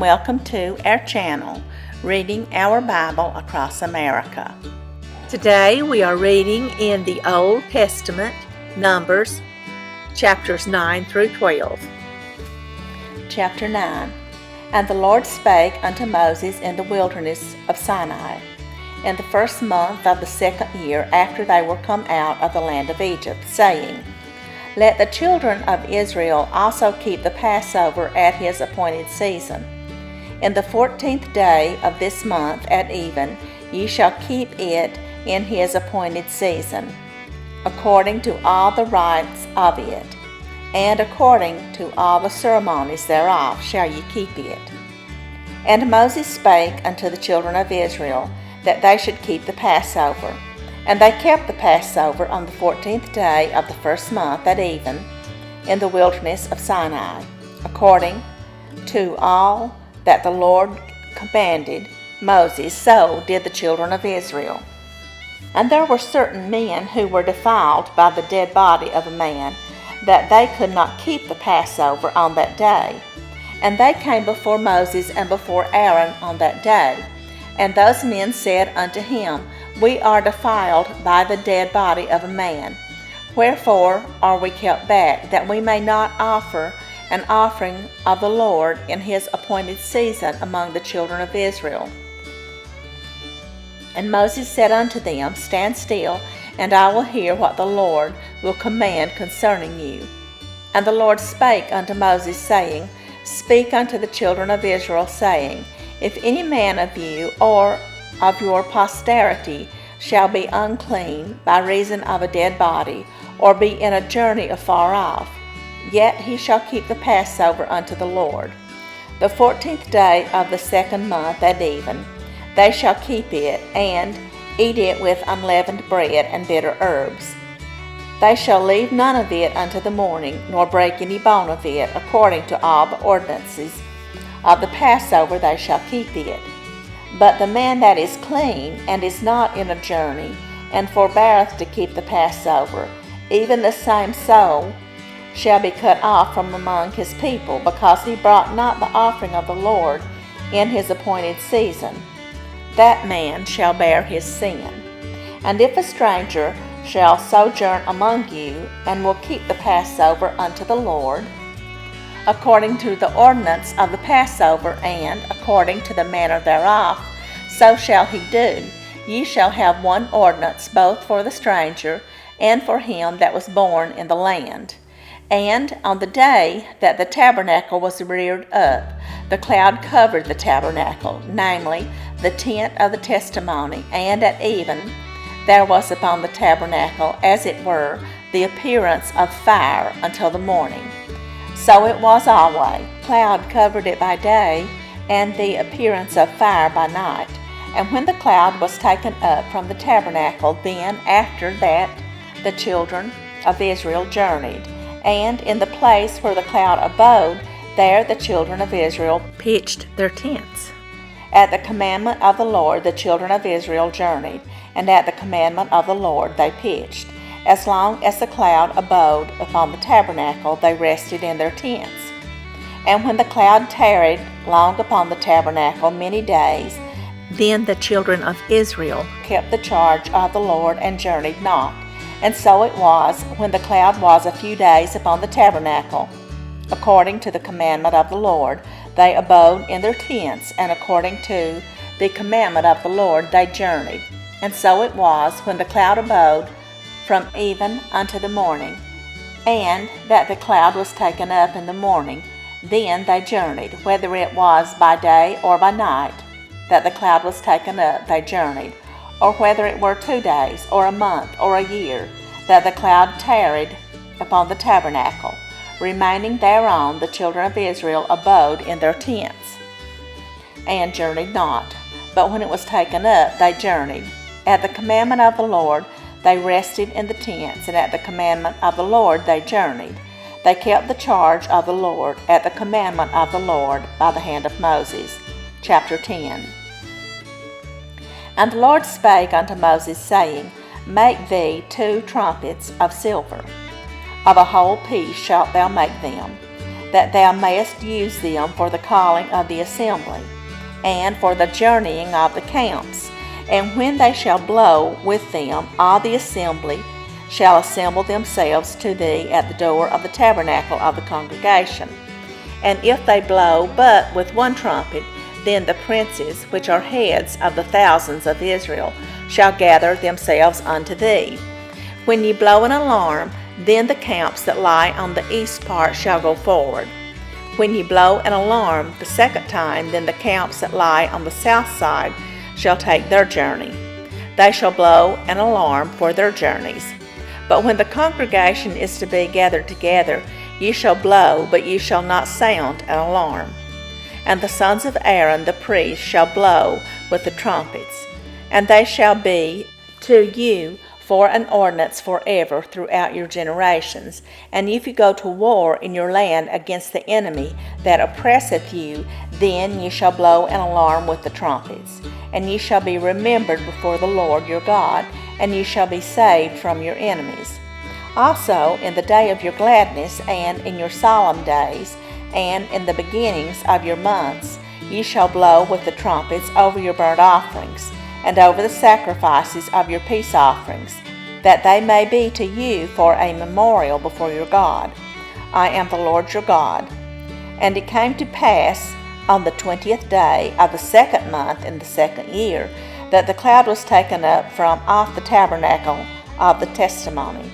welcome to our channel, Reading Our Bible Across America. Today we are reading in the Old Testament, Numbers, chapters 9 through 12. Chapter 9. And the Lord spake unto Moses in the wilderness of Sinai, in the first month of the second year after they were come out of the land of Egypt, saying, Let the children of Israel also keep the Passover at his appointed season. In the 14th day of this month at even, ye shall keep it in his appointed season, according to all the rites of it, and according to all the ceremonies thereof shall ye keep it. And Moses spake unto the children of Israel, that they should keep the Passover. And they kept the Passover on the 14th day of the first month at even, in the wilderness of Sinai, according to all that the Lord commanded Moses, so did the children of Israel. And there were certain men who were defiled by the dead body of a man, that they could not keep the Passover on that day. And they came before Moses and before Aaron on that day. And those men said unto him, We are defiled by the dead body of a man. Wherefore are we kept back, that we may not offer an offering of the Lord in his appointed season among the children of Israel? And Moses said unto them, Stand still, and I will hear what the Lord will command concerning you. And the Lord spake unto Moses, saying, Speak unto the children of Israel, saying, If any man of you or of your posterity shall be unclean by reason of a dead body, or be in a journey afar off, yet he shall keep the Passover unto the Lord. The 14th day of the second month at even, they shall keep it, and eat it with unleavened bread and bitter herbs. They shall leave none of it unto the morning, nor break any bone of it, according to all the ordinances of the Passover they shall keep it. But the man that is clean, and is not in a journey, and forbeareth to keep the Passover, even the same soul shall be cut off from among his people, because he brought not the offering of the Lord in his appointed season. That man shall bear his sin. And if a stranger shall sojourn among you, and will keep the Passover unto the Lord, according to the ordinance of the Passover, and according to the manner thereof, so shall he do. Ye shall have one ordinance both for the stranger and for him that was born in the land. And on the day that the tabernacle was reared up, the cloud covered the tabernacle, namely the tent of the testimony, and at even there was upon the tabernacle, as it were, the appearance of fire until the morning. So it was always. Cloud covered it by day, and the appearance of fire by night. And when the cloud was taken up from the tabernacle, then after that the children of Israel journeyed. And in the place where the cloud abode, there the children of Israel pitched their tents. At the commandment of the Lord the children of Israel journeyed, and at the commandment of the Lord they pitched. As long as the cloud abode upon the tabernacle, they rested in their tents. And when the cloud tarried long upon the tabernacle many days, then the children of Israel kept the charge of the Lord and journeyed not. And so it was, when the cloud was a few days upon the tabernacle, according to the commandment of the Lord, they abode in their tents, and according to the commandment of the Lord they journeyed. And so it was, when the cloud abode from even unto the morning, and that the cloud was taken up in the morning, then they journeyed, whether it was by day or by night, that the cloud was taken up, they journeyed, or whether it were 2 days, or a month, or a year, that the cloud tarried upon the tabernacle. Remaining thereon, the children of Israel abode in their tents, and journeyed not. But when it was taken up, they journeyed. At the commandment of the Lord they rested in the tents, and at the commandment of the Lord they journeyed. They kept the charge of the Lord at the commandment of the Lord by the hand of Moses. Chapter 10. And the Lord spake unto Moses, saying, Make thee 2 trumpets of silver. Of a whole piece shalt thou make them. that thou mayest use them for the calling of the assembly, and for the journeying of the camps. And when they shall blow with them, all the assembly shall assemble themselves to thee at the door of the tabernacle of the congregation. And if they blow but with one trumpet, then the princes, which are heads of the thousands of Israel, shall gather themselves unto thee. When ye blow an alarm, then the camps that lie on the east part shall go forward. When ye blow an alarm the second time, then the camps that lie on the south side shall take their journey. They shall blow an alarm for their journeys. But when the congregation is to be gathered together, ye shall blow, but ye shall not sound an alarm. And the sons of Aaron the priest shall blow with the trumpets, and they shall be to you for an ordinance forever throughout your generations. And if you go to war in your land against the enemy that oppresseth you, then ye shall blow an alarm with the trumpets. And ye shall be remembered before the Lord your God, and ye shall be saved from your enemies. Also in the day of your gladness, and in your solemn days, and in the beginnings of your months, ye shall blow with the trumpets over your burnt offerings, and over the sacrifices of your peace offerings, that they may be to you for a memorial before your God. I am the Lord your God. And it came to pass on the 20th day of the second month in the second year, that the cloud was taken up from off the tabernacle of the testimony.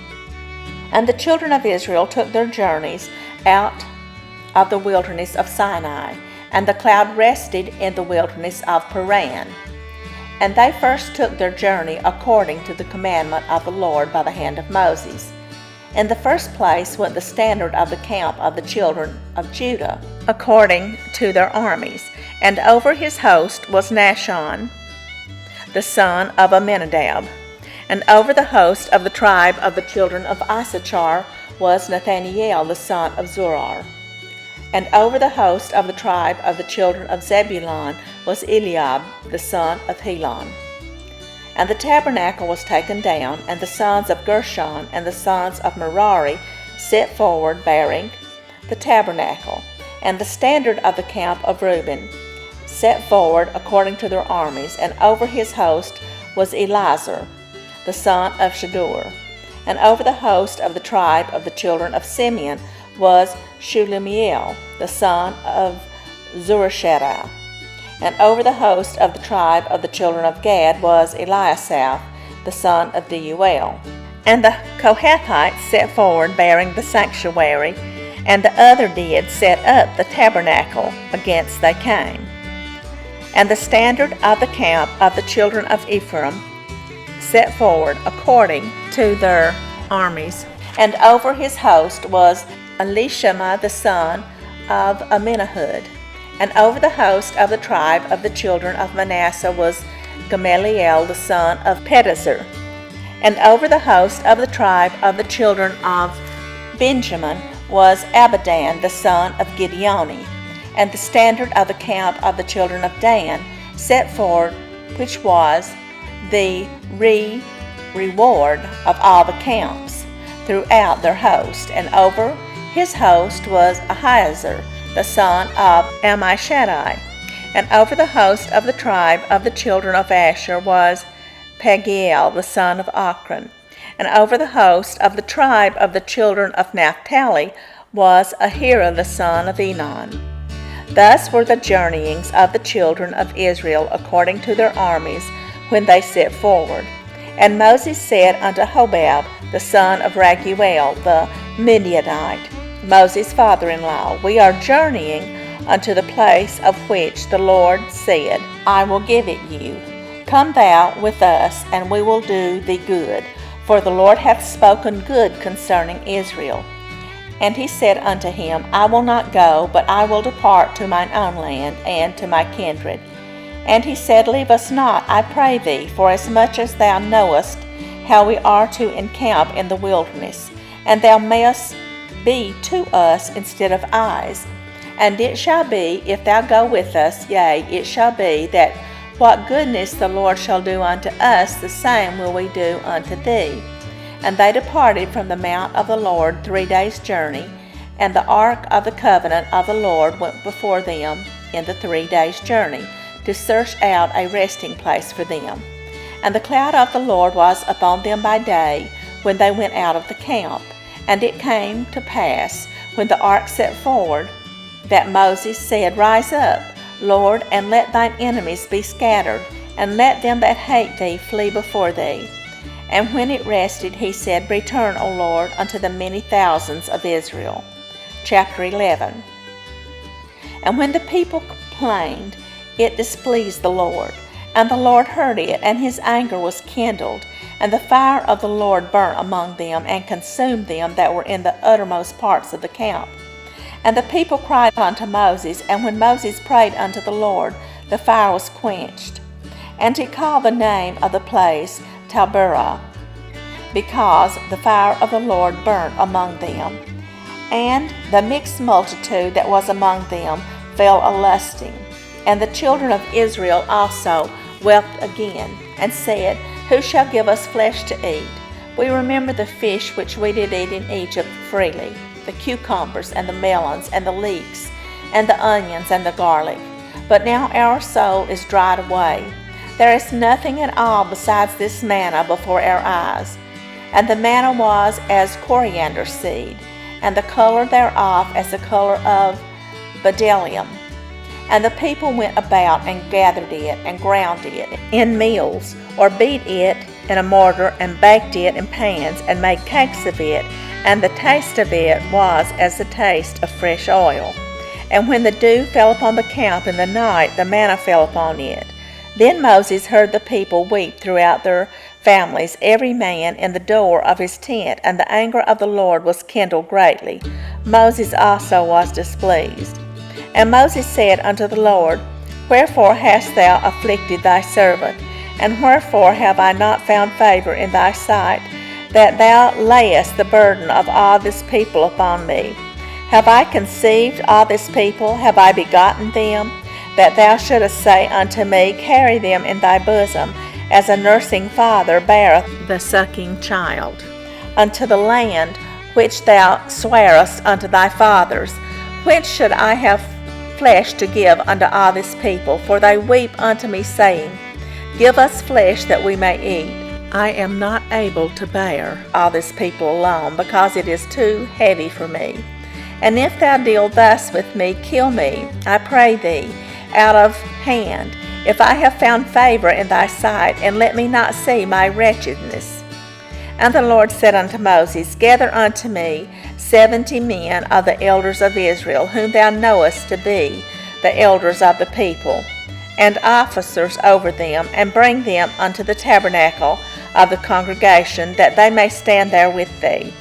And the children of Israel took their journeys out of the wilderness of Sinai, and the cloud rested in the wilderness of Paran. And they first took their journey according to the commandment of the Lord by the hand of Moses. In the first place went the standard of the camp of the children of Judah, according to their armies. And over his host was Nahshon, the son of Amminadab. And over the host of the tribe of the children of Issachar was Nathaniel, the son of Zurar. And over the host of the tribe of the children of Zebulun was Eliab, the son of Helon. And the tabernacle was taken down, and the sons of Gershon and the sons of Merari set forward bearing the tabernacle. And the standard of the camp of Reuben set forward according to their armies, and over his host was Elizur, the son of Shadur. And over the host of the tribe of the children of Simeon was Shelemiel, the son of Zurishaddai. And over the host of the tribe of the children of Gad was Eliasaph, the son of Deuel. And the Kohathites set forward bearing the sanctuary, and the other did set up the tabernacle against they came. And the standard of the camp of the children of Ephraim set forward according to their armies. And over his host was Elishama, the son of Amminahud. And over the host of the tribe of the children of Manasseh was Gamaliel, the son of Pedazur. And over the host of the tribe of the children of Benjamin was Abidan, the son of Gideoni. And the standard of the camp of the children of Dan set forward, which was the reward of all the camps throughout their host. And over his host was Ahiezer, the son of Ammishaddai. And over the host of the tribe of the children of Asher was Pagiel, the son of Ochran. And over the host of the tribe of the children of Naphtali was Ahira, the son of Enon. Thus were the journeyings of the children of Israel according to their armies when they set forward. And Moses said unto Hobab, the son of Raguel, the Midianite, Moses' father-in-law, we are journeying unto the place of which the Lord said, I will give it you. Come thou with us, and we will do thee good, for the Lord hath spoken good concerning Israel. And he said unto him, I will not go, but I will depart to mine own land, and to my kindred. And he said, Leave us not, I pray thee, for as much as thou knowest how we are to encamp in the wilderness, and thou mayest be to us instead of eyes. And it shall be, if thou go with us, yea, it shall be, that what goodness the Lord shall do unto us, the same will we do unto thee. And they departed from the mount of the Lord 3 days' journey, And the ark of the covenant of the Lord went before them in the 3 days' journey, to search out a resting place for them. And the cloud of the Lord was upon them by day, when they went out of the camp. And it came to pass, when the ark set forward, that Moses said, Rise up, Lord, and let thine enemies be scattered, and let them that hate thee flee before thee. And when it rested, he said, Return, O Lord, unto the many thousands of Israel. Chapter 11. And when the people complained, it displeased the Lord. And the Lord heard it, and his anger was kindled. And the fire of the Lord burnt among them, and consumed them that were in the uttermost parts of the camp. And the people cried unto Moses, and when Moses prayed unto the Lord, the fire was quenched. And he called the name of the place Taberah, because the fire of the Lord burnt among them. And the mixed multitude that was among them fell a-lusting. And the children of Israel also wept again, and said, Who shall give us flesh to eat? We remember the fish which we did eat in Egypt freely, the cucumbers, and the melons, and the leeks, and the onions, and the garlic. But now our soul is dried away. There is nothing at all besides this manna before our eyes. And the manna was as coriander seed, and the color thereof as the color of bdellium. And the people went about and gathered it, and ground it in mills, or beat it in a mortar, and baked it in pans, and made cakes of it. And the taste of it was as the taste of fresh oil. And when the dew fell upon the camp in the night, the manna fell upon it. Then Moses heard the people weep throughout their families, every man in the door of his tent, and the anger of the Lord was kindled greatly. Moses also was displeased. And Moses said unto the Lord, Wherefore hast thou afflicted thy servant? And wherefore have I not found favor in thy sight, that thou layest the burden of all this people upon me? Have I conceived all this people? Have I begotten them? That thou shouldest say unto me, Carry them in thy bosom, as a nursing father beareth the sucking child, unto the land which thou swarest unto thy fathers. Whence should I have flesh to give unto all this people? For they weep unto me, saying, Give us flesh that we may eat. I am not able to bear all this people alone, because it is too heavy for me. And if thou deal thus with me, kill me, I pray thee, out of hand, if I have found favor in thy sight, and let me not see my wretchedness. And the Lord said unto Moses, Gather unto me 70 men of the elders of Israel, whom thou knowest to be the elders of the people, and officers over them, and bring them unto the tabernacle of the congregation, that they may stand there with thee.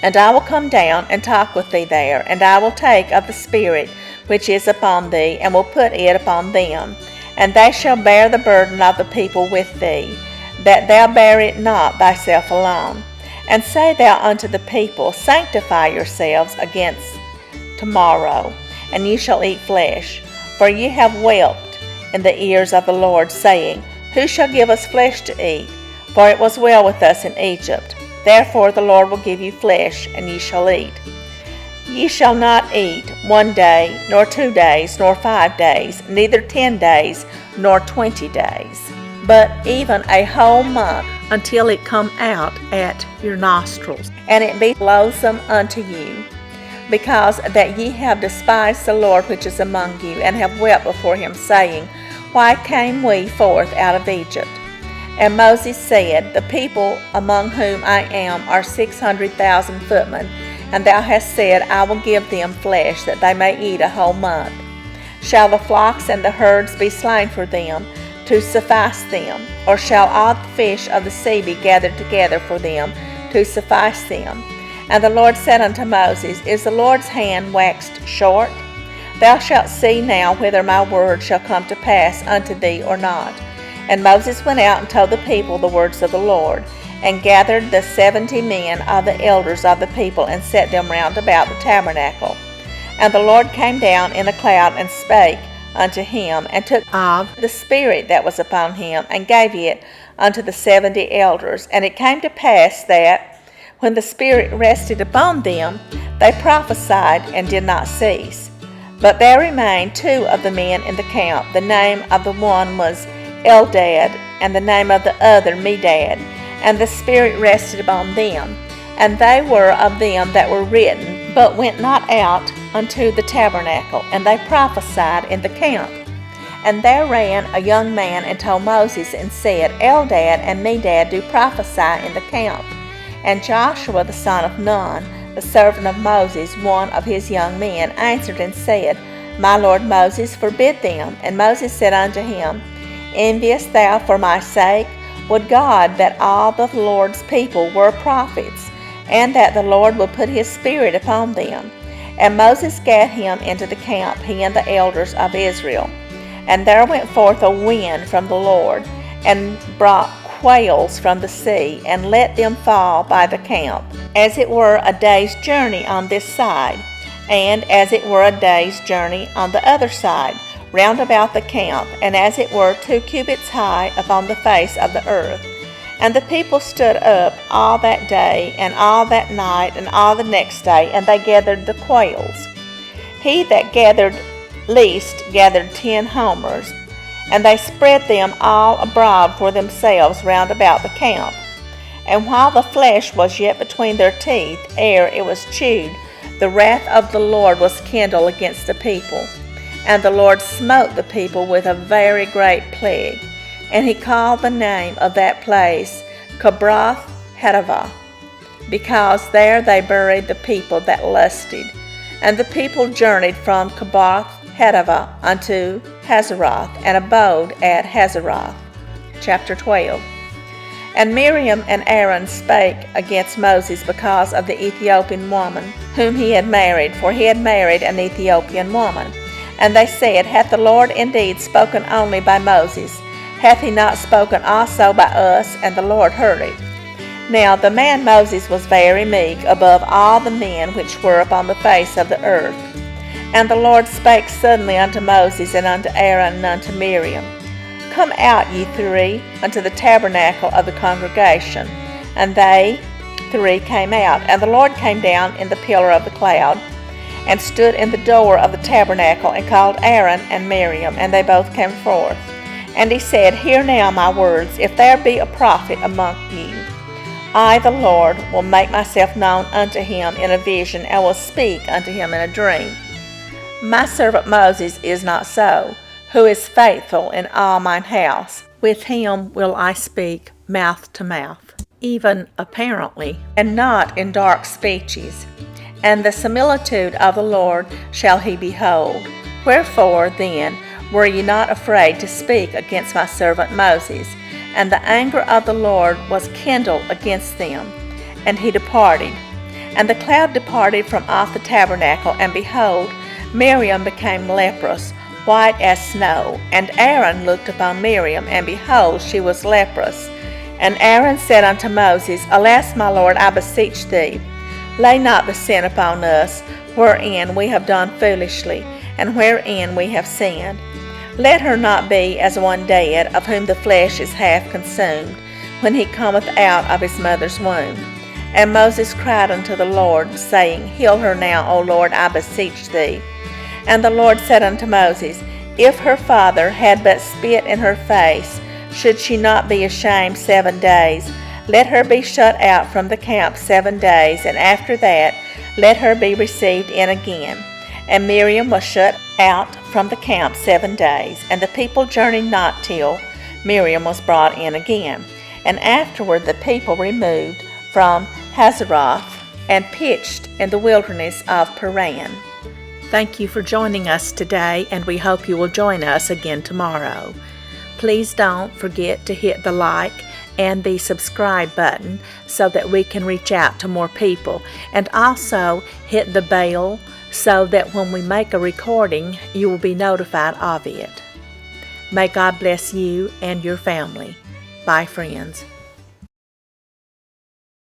And I will come down and talk with thee there, and I will take of the Spirit which is upon thee, and will put it upon them. And they shall bear the burden of the people with thee, that thou bear it not thyself alone. And say thou unto the people, Sanctify yourselves against tomorrow, and ye shall eat flesh. For ye have wept in the ears of the Lord, saying, Who shall give us flesh to eat? For it was well with us in Egypt. Therefore the Lord will give you flesh, and ye shall eat. Ye shall not eat 1 day, nor 2 days, nor 5 days, neither 10 days, nor 20 days, but even a whole month, until it come out at your nostrils, and it be loathsome unto you, because that ye have despised the Lord which is among you, and have wept before him, saying, Why came we forth out of Egypt? And Moses said, The people among whom I am are 600,000 footmen, and thou hast said, I will give them flesh, that they may eat a whole month. Shall the flocks and the herds be slain for them, to suffice them? Or shall all the fish of the sea be gathered together for them, to suffice them? And the Lord said unto Moses, Is the Lord's hand waxed short? Thou shalt see now whether my word shall come to pass unto thee or not. And Moses went out and told the people the words of the Lord, and gathered the 70 men of the elders of the people, and set them round about the tabernacle. And the Lord came down in a cloud, and spake unto him, and took of the Spirit that was upon him, and gave it unto the 70 elders. And it came to pass that, when the Spirit rested upon them, They prophesied and did not cease. But there remained 2 of the men in the camp. The name of the one was Eldad, and the name of the other Medad. And the Spirit rested upon them. And they were of them that were written, but went not out unto the tabernacle. And they prophesied in the camp. And there ran a young man and told Moses, and said, Eldad and Medad do prophesy in the camp. And Joshua the son of Nun, the servant of Moses, one of his young men, answered and said, My lord Moses, forbid them. And Moses said unto him, Enviest thou for my sake? Would God that all the Lord's people were prophets, and that the Lord would put his Spirit upon them. And Moses gat him into the camp, he and the elders of Israel. And there went forth a wind from the Lord, and brought quails from the sea, and let them fall by the camp, as it were a day's journey on this side, and as it were a day's journey on the other side, round about the camp, and as it were 2 cubits high upon the face of the earth. And the people stood up all that day, and all that night, and all the next day, and they gathered the quails. He that gathered least gathered 10 homers, and they spread them all abroad for themselves round about the camp. And while the flesh was yet between their teeth, ere it was chewed, the wrath of the Lord was kindled against the people. And the Lord smote the people with a very great plague. And he called the name of that place Kibroth Hattaavah, because there they buried the people that lusted. And the people journeyed from Kibroth Hattaavah unto Hazeroth, and abode at Hazeroth. Chapter 12. And Miriam and Aaron spake against Moses because of the Ethiopian woman whom he had married, for he had married an Ethiopian woman. And they said, Hath the Lord indeed spoken only by Moses? Hath he not spoken also by us? And the Lord heard it. Now the man Moses was very meek above all the men which were upon the face of the earth. And the Lord spake suddenly unto Moses, and unto Aaron, and unto Miriam, Come out, ye 3, unto the tabernacle of the congregation. And they 3 came out. And the Lord came down in the pillar of the cloud, and stood in the door of the tabernacle, and called Aaron and Miriam, and they both came forth. And he said, Hear now my words, if there be a prophet among you, I, the Lord, will make myself known unto him in a vision, and will speak unto him in a dream. My servant Moses is not so, who is faithful in all mine house. With him will I speak mouth to mouth, even apparently, and not in dark speeches. And the similitude of the Lord shall he behold. Wherefore then were ye not afraid to speak against my servant Moses? And the anger of the Lord was kindled against them, and he departed. And the cloud departed from off the tabernacle, and behold, Miriam became leprous, white as snow. And Aaron looked upon Miriam, and behold, she was leprous. And Aaron said unto Moses, Alas, my Lord, I beseech thee, lay not the sin upon us, wherein we have done foolishly, and wherein we have sinned. Let her not be as one dead, of whom the flesh is half consumed, when he cometh out of his mother's womb. And Moses cried unto the Lord, saying, Heal her now, O Lord, I beseech thee. And the Lord said unto Moses, If her father had but spit in her face, should she not be ashamed 7 days? Let her be shut out from the camp 7 days, and after that let her be received in again. And Miriam was shut out from the camp 7 days, and the people journeyed not till Miriam was brought in again. And afterward the people removed from Hazeroth, and pitched in the wilderness of Paran. Thank you for joining us today, and we hope you will join us again tomorrow. Please don't forget to hit the like and the subscribe button so that we can reach out to more people, and also hit the bell so that when we make a recording, you will be notified of it. May God bless you and your family. Bye, friends.